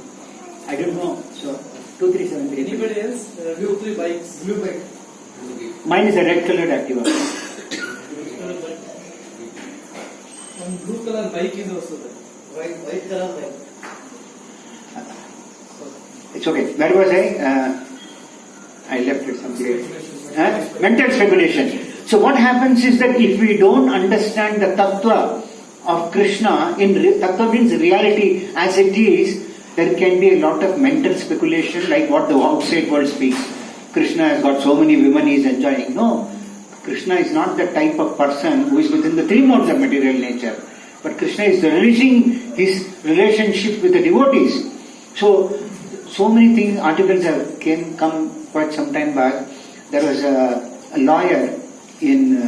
Speaker 1: I don't know. So 2373.
Speaker 3: Anybody else? 2-3 bikes. Blue bike.
Speaker 1: Mine is a red colored Activa.
Speaker 3: One blue color bike is also there. White color bike.
Speaker 1: It's okay. Where was I? I left it somewhere. Mental speculation. So what happens is that if we don't understand the tattva of Krishna, tattva means reality as it is, there can be a lot of mental speculation like what the outside world speaks. Krishna has got so many women he is enjoying. No, Krishna is not the type of person who is within the three modes of material nature. But Krishna is relishing his relationship with the devotees. So many things, articles have come quite some time back. There was a lawyer in,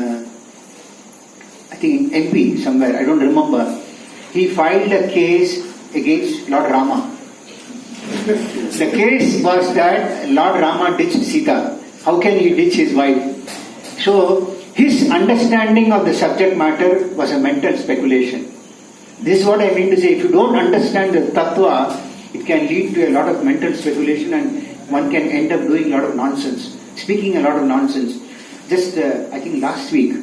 Speaker 1: I think in MP somewhere, I don't remember. He filed a case against Lord Rama. The case was that Lord Rama ditched Sita. How can he ditch his wife? So his understanding of the subject matter was a mental speculation. This is what I mean to say. If you don't understand the tattva, it can lead to a lot of mental speculation and one can end up doing a lot of nonsense, speaking a lot of nonsense. Just, I think last week,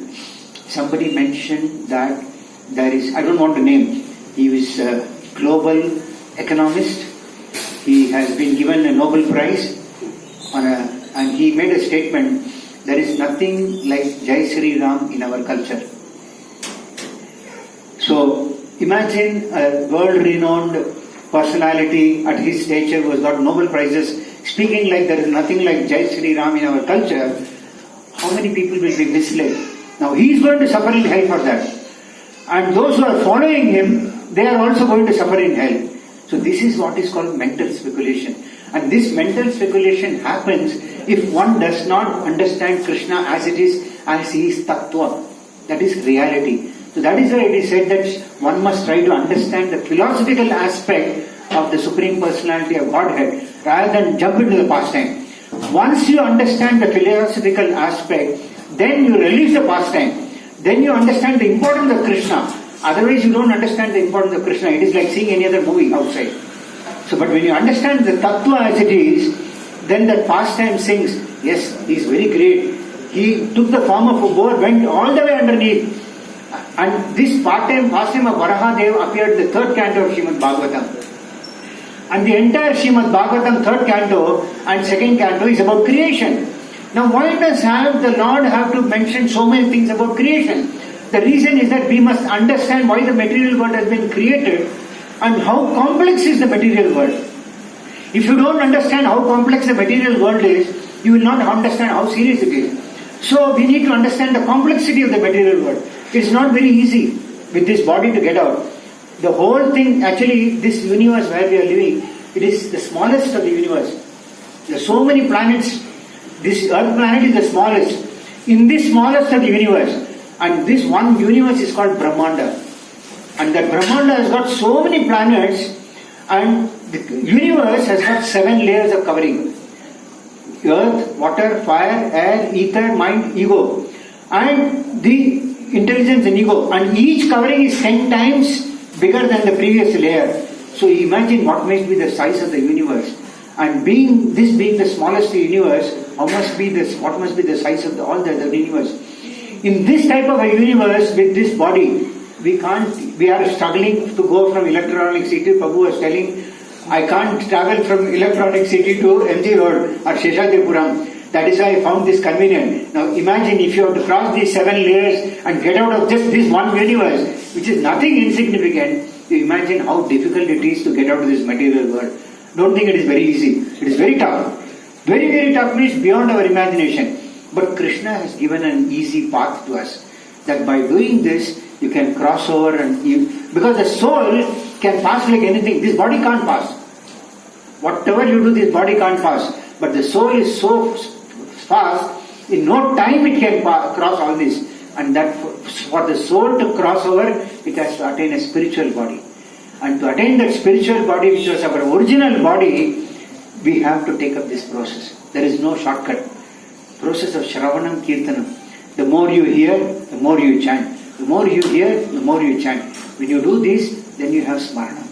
Speaker 1: somebody mentioned that there is, I don't want to name, he was a global economist. He has been given a Nobel Prize on a and he made a statement, there is nothing like Jai Sri Ram in our culture. So imagine a world-renowned personality at his stature who has got Nobel Prizes speaking like there is nothing like Jai Sri Ram in our culture. How many people will be misled? Now he is going to suffer in hell for that. And those who are following him, they are also going to suffer in hell. So this is what is called mental speculation. And this mental speculation happens if one does not understand Krishna as it is, as he is tattva. That is reality. So that is why it is said that one must try to understand the philosophical aspect of the Supreme Personality of Godhead rather than jump into the pastime. Once you understand the philosophical aspect, then you release the pastime. Then you understand the importance of Krishna. Otherwise you don't understand the importance of Krishna. It is like seeing any other movie outside. So, but when you understand the tattva as it is, then that pastime sings, yes, he is very great. He took the form of a boar, went all the way underneath. And this pastime of Varahadev appeared in the third canto of Srimad Bhagavatam. And the entire Srimad Bhagavatam third canto and second canto is about creation. Now why does the Lord have to mention so many things about creation? The reason is that we must understand why the material world has been created and how complex is the material world. If you don't understand how complex the material world is, you will not understand how serious it is. So we need to understand the complexity of the material world. It's not very easy with this body to get out. The whole thing, actually, this universe where we are living, it is the smallest of the universe. There are so many planets. This Earth planet is the smallest. In this smallest of the universe, and this one universe is called Brahmanda. And that Brahmanda has got so many planets, and the universe has got 7 layers of covering. Earth, water, fire, air, ether, mind, ego. And the intelligence and ego. And each covering is 10 times bigger than the previous layer. So imagine what might be the size of the universe. And being the smallest universe, what must be the size of all the other universe? In this type of a universe with this body, we are struggling to go from Electronic City. Prabhu was telling, I can't travel from Electronic City to MG Road or Sheshadipuram. That is why I found this convenient. Now imagine if you have to cross these 7 layers and get out of just this one universe, which is nothing insignificant, you imagine how difficult it is to get out of this material world. Don't think it is very easy. It is very tough. Very, very tough means beyond our imagination. But Krishna has given an easy path to us. That by doing this, you can cross over because the soul can pass like anything. This body can't pass. Whatever you do, this body can't pass. But the soul is so fast, in no time it can cross all this. And that for the soul to cross over, it has to attain a spiritual body. And to attain that spiritual body, which was our original body, we have to take up this process. There is no shortcut. Process of Shravanam Kirtanam. The more you hear, the more you chant. The more you hear, the more you chant. When you do this, then you have smarana.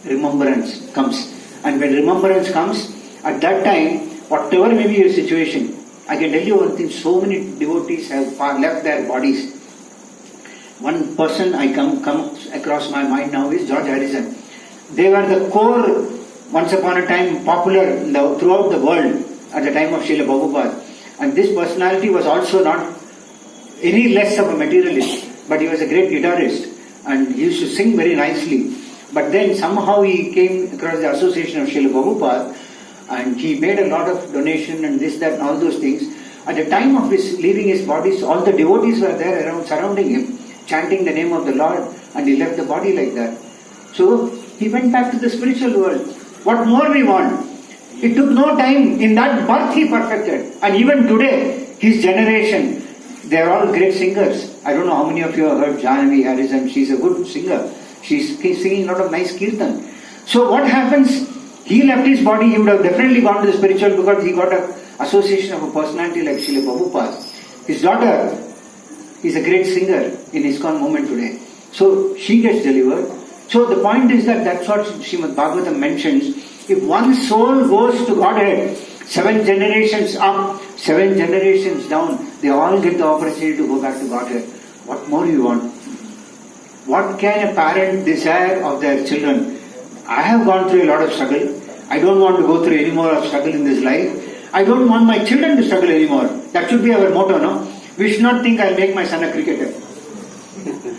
Speaker 1: Remembrance comes. And when remembrance comes, at that time, whatever may be your situation, I can tell you one thing, so many devotees have left their bodies. One person I come across my mind now is George Harrison. They were the core, once upon a time, popular throughout the world at the time of Srila Prabhupada. And this personality was also not any less of a materialist, but he was a great guitarist and he used to sing very nicely. But then somehow he came across the association of Srila Prabhupada and he made a lot of donation and this, that and all those things. At the time of his leaving his body, all the devotees were there around surrounding him, chanting the name of the Lord, and he left the body like that. So he went back to the spiritual world. What more we want? It took no time. In that birth he perfected. And even today, his generation, they are all great singers. I don't know how many of you have heard Janvi Harrison. She's a good singer. She's singing a lot of nice kirtan. So what happens? He left his body, he would have definitely gone to the spiritual because he got an association of a personality like Srila Prabhupada. His daughter is a great singer in ISKCON movement today. So she gets delivered. So the point is that that's what Srimad Bhagavatam mentions. If one soul goes to Godhead, 7 generations up, 7 generations down, they all get the opportunity to go back to Godhead. What more you want? What can a parent desire of their children? I have gone through a lot of struggle. I don't want to go through any more of struggle in this life. I don't want my children to struggle anymore. That should be our motto, no? We should not think I'll make my son a cricketer.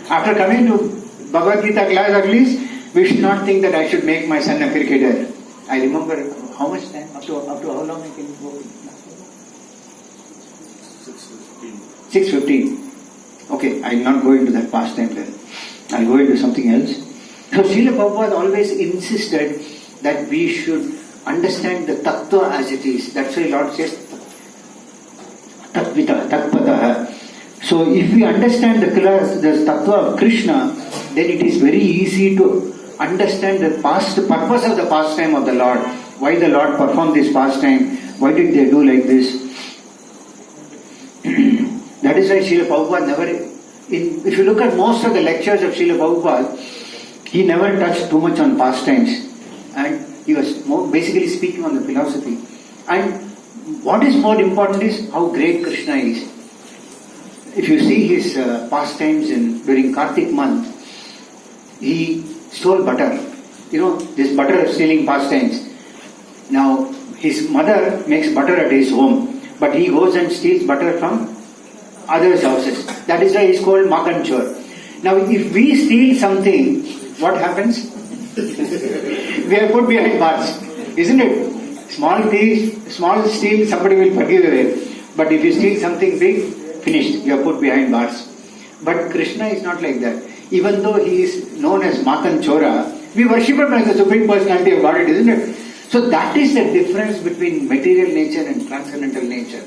Speaker 1: After coming to Bhagavad Gita class at least, we should not think that I should make my son a cricketer. I remember how much time? Up to how long I can go? 6:15. Okay, I'll not go into that pastime then. I'll go into something else. So Srila Prabhupada always insisted that we should understand the tattva as it is. That's why Lord says tattvatah. So if we understand the tattva of Krishna, then it is very easy to understand the purpose of the pastime of the Lord. Why the Lord performed this pastime? Why did they do like this? That is why Srila Prabhupada never... if you look at most of the lectures of Srila Prabhupada, he never touched too much on pastimes. And he was basically speaking on the philosophy. And what is more important is how great Krishna is. If you see his pastimes during Kartik month, he stole butter. This butter stealing pastimes. Now, his mother makes butter at his home, but he goes and steals butter from others' houses. That is why he is called Makan Chor. Now, if we steal something, what happens? We are put behind bars, isn't it? Small steal, somebody will forgive away. But if you steal something big, finished, you are put behind bars. But Krishna is not like that. Even though he is known as Makan Chora, we worship him as the Supreme Personality of Godhead, isn't it? So that is the difference between material nature and transcendental nature.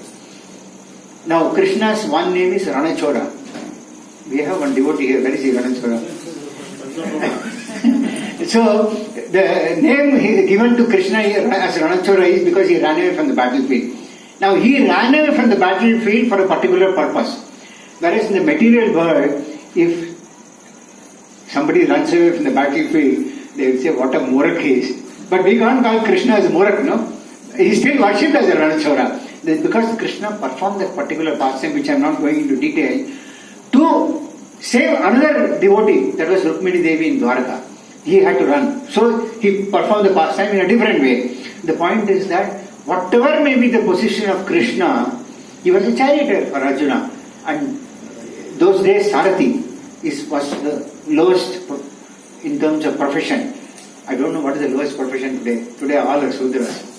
Speaker 1: Now, Krishna's one name is Ranachora. We have one devotee here. Where is he, Ranachora? So, the name given to Krishna as Ranachora is because he ran away from the battlefield. Now, he ran away from the battlefield for a particular purpose. Whereas in the material world, if somebody runs away from the battlefield, they will say, what a Murak he is. But we can't call Krishna as a Murak, no? He is still worshipped as a Ranachora. Because Krishna performed that particular pastime, which I am not going into detail, to save another devotee, that was Rukmini Devi in Dwarka. He had to run. So he performed the pastime in a different way. The point is that whatever may be the position of Krishna, he was a charioteer for Arjuna. And those days Sarathi was the lowest in terms of profession. I don't know what is the lowest profession today. Today all are Sudras.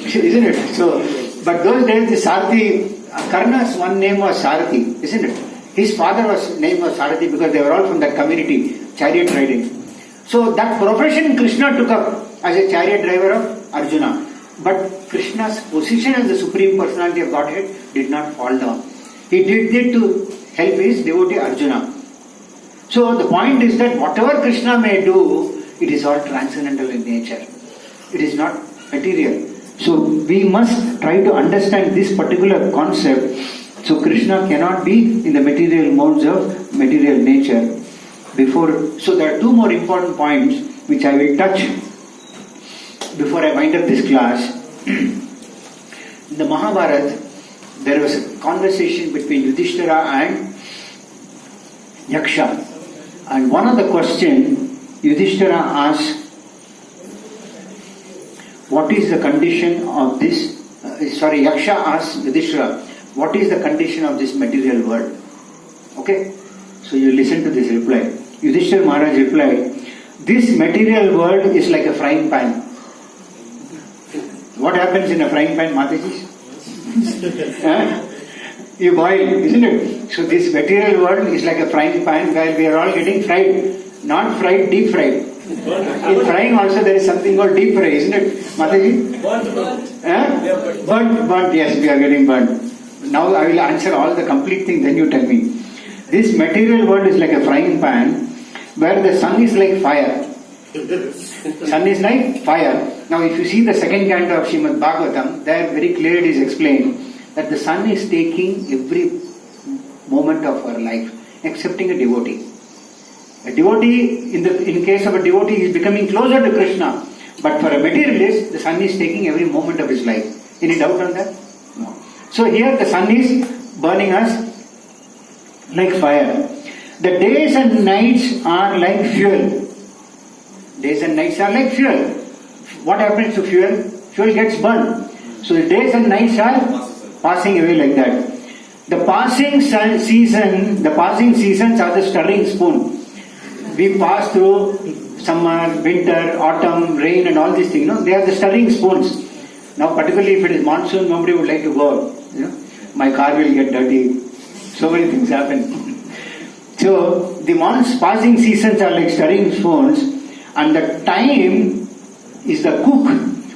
Speaker 1: Isn't it? So, but those days the Sarathi, Karna's one name was Sarathi, isn't it? His father's name was Sarathi because they were all from that community, chariot riding. So that profession Krishna took up as a chariot driver of Arjuna. But Krishna's position as the Supreme Personality of Godhead did not fall down. He did it to help his devotee Arjuna. So the point is that whatever Krishna may do, it is all transcendental in nature. It is not material. So we must try to understand this particular concept. So Krishna cannot be in the material modes of material nature. So there are two more important points which I will touch before I wind up this class. In the Mahabharata, there was a conversation between Yudhishthira and Yaksha. And one of the questions Yudhishthira asked, what is the condition of this? Yaksha asked Yudhishthira, what is the condition of this material world? Okay? So you listen to this reply. Yudhishthira Maharaj replied, this material world is like a frying pan. What happens in a frying pan, Mataji? You boil, isn't it? So this material world is like a frying pan where we are all getting fried. Not fried, deep fried. In frying also there is something called deep fry, isn't it, Mataji? Burnt, yes, we are getting burnt. Now I will answer all the complete thing, then you tell me. This material world is like a frying pan where the sun is like fire. Sun is like fire. Now if you see the second canto of Srimad Bhagavatam, there very clearly is explained that the sun is taking every moment of our life, excepting a devotee. A devotee, in case of a devotee, is becoming closer to Krishna. But for a materialist, the sun is taking every moment of his life. Any doubt on that? No. So here the sun is burning us like fire. The days and nights are like fuel. Days and nights are like fuel. What happens to fuel? Fuel gets burned. So the days and nights are passing away like that. The passing seasons are the stirring spoon. We pass through summer, winter, autumn, rain and all these things. They are the stirring spoons. Now particularly if it is monsoon, nobody would like to go out. My car will get dirty. So many things happen. So the passing seasons are like stirring spoons, and the time is the cook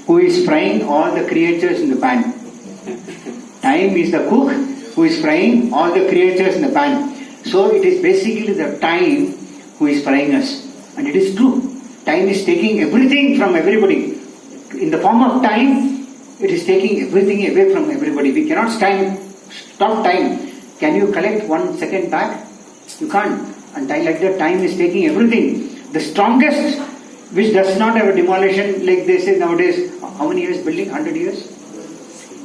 Speaker 1: who is frying all the creatures in the pan. Time is the cook who is frying all the creatures in the pan. So it is basically the time who is frying us. And it is true. Time is taking everything from everybody. In the form of time, it is taking everything away from everybody. We cannot stop time. Can you collect 1 second back? You can't. And like that, time is taking everything. The strongest, which does not have a demolition, like they say nowadays, how many years building? 100 years?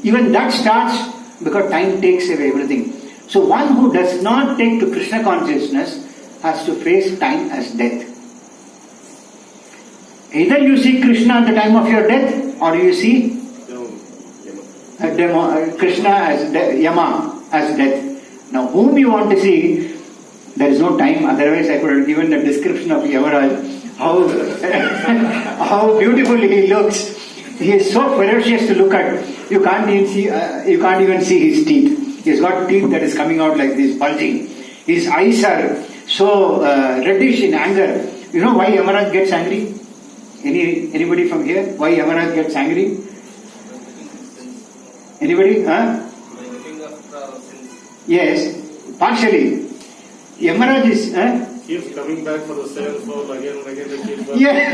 Speaker 1: Even that starts because time takes away everything. So one who does not take to Krishna consciousness has to face time as death. Either you see Krishna at the time of your death, or you see Krishna as Yama as death. Now whom you want to see, there is no time, otherwise I could have given the description of Yamaraj, how beautiful he looks. He is so ferocious to look at. You can't even see his teeth. He has got teeth that is coming out like this, bulging. His eyes are so reddish in anger. You know why Yamaraj gets angry? Anybody from here? Why Yamaraj gets angry? Anybody? Yes, partially. Yamaraj is...
Speaker 2: Keeps coming back for the same soul again and again.
Speaker 1: Yeah,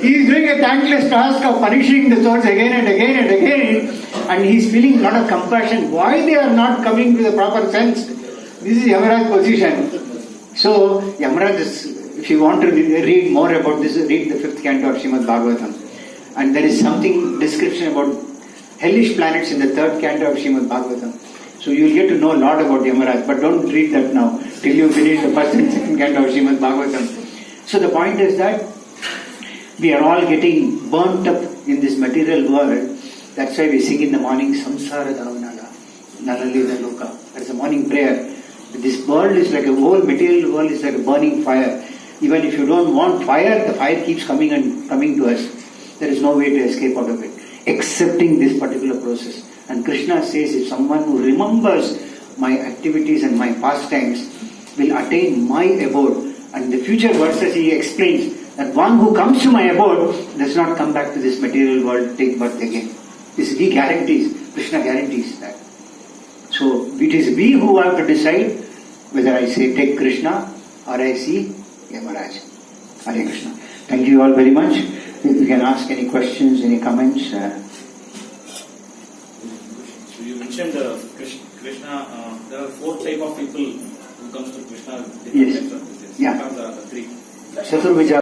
Speaker 1: he is doing a thankless task of punishing the souls again and again and again, and he is feeling a lot of compassion. Why they are not coming to the proper sense? This is Yamaraj's position. So, Yamaraj is, if you want to read more about this, read the 5th canto of Srimad Bhagavatam. And there is something, description about hellish planets in the 3rd canto of Srimad Bhagavatam. So you will get to know a lot about Yamaraj, but don't read that now till you finish the 1st and 2nd canto of Srimad Bhagavatam. So the point is that we are all getting burnt up in this material world. That's why we sing in the morning, Samsara Dhavanala, Nalalila Loka. That's a morning prayer. This world is like a whole material world is like a burning fire. Even if you don't want fire, the fire keeps coming to us. There is no way to escape out of it, excepting this particular process. And Krishna says, if someone who remembers my activities and my pastimes will attain my abode. And in the future verses he explains that one who comes to my abode does not come back to this material world to take birth again. This he guarantees, Krishna guarantees that. So it is we who have to decide whether I say take Krishna or I see Yamaraj. Hare Krishna. Thank you all very much. You can ask any questions, any comments.
Speaker 7: You mentioned Krishna, there are 4 types of people who comes to Krishna.
Speaker 1: Yes. Yeah.
Speaker 7: The 3.
Speaker 1: Chaturvija.